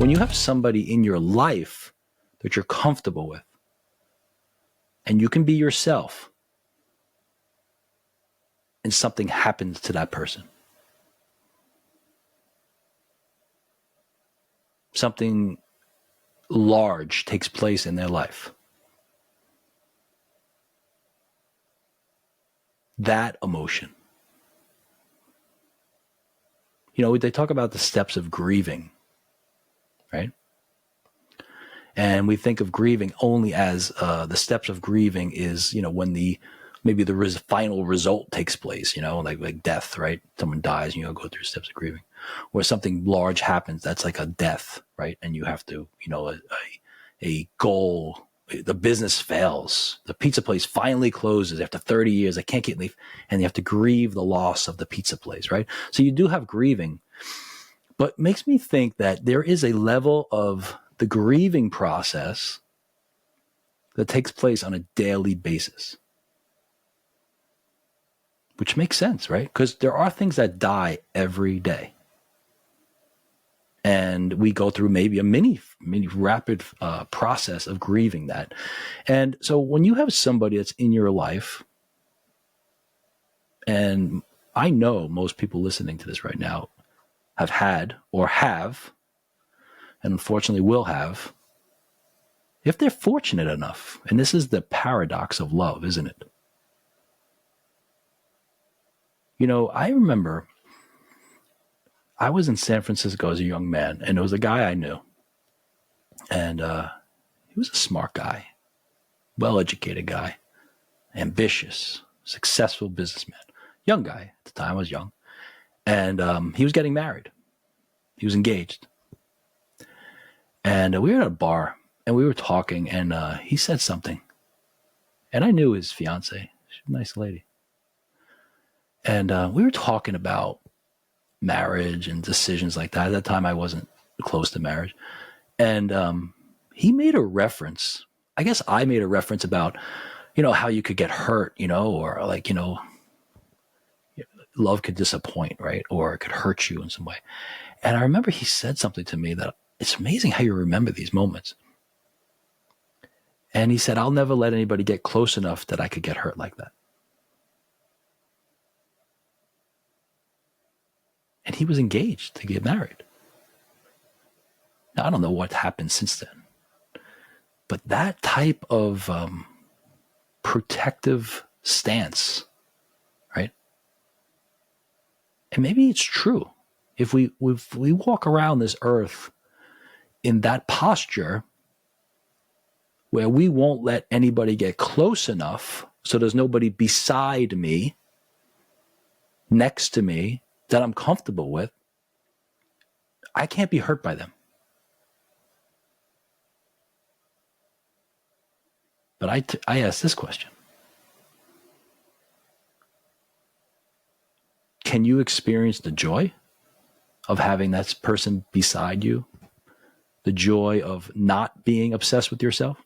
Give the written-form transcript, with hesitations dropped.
When you have somebody in your life that you're comfortable with, and you can be yourself, and something happens to that person, something large takes place in their life, that emotion. You know, they talk about the steps of grieving, right? And we think of grieving only as the steps of grieving is, you know, when maybe the final result takes place, you know, like death, right? Someone dies and you go through steps of grieving. Or something large happens, that's like a death, right? And you have to, you know, a goal, the business fails. The pizza place finally closes after 30 years. I can't get leave. And you have to grieve the loss of the pizza place, right? So you do have grieving. But it makes me think that there is a level of the grieving process that takes place on a daily basis. Which makes sense, right? Because there are things that die every day. And we go through maybe a mini rapid process of grieving that. And so when you have somebody that's in your life, and I know most people listening to this right now have had or have, and unfortunately will have, if they're fortunate enough, and this is the paradox of love, isn't it? You know, I remember I was in San Francisco as a young man, and there was a guy I knew. And he was a smart guy, well-educated guy, ambitious, successful businessman. Young guy. At the time, I was young. And he was getting married. He was engaged. And we were at a bar, and we were talking, and he said something. And I knew his fiance. She's a nice lady. And we were talking about marriage and decisions like that. At that time, I wasn't close to marriage. And he made a reference. I guess I made a reference about, you know, how you could get hurt, you know, or like, you know, love could disappoint, right? Or it could hurt you in some way. And I remember he said something to me that it's amazing how you remember these moments. And he said, I'll never let anybody get close enough that I could get hurt like that. And he was engaged to get married. Now, I don't know what happened since then. But that type of protective stance, right? And maybe it's true. If we walk around this earth in that posture where we won't let anybody get close enough so there's nobody beside me, next to me, that I'm comfortable with, I can't be hurt by them. But I ask this question. Can you experience the joy of having that person beside you? The joy of not being obsessed with yourself?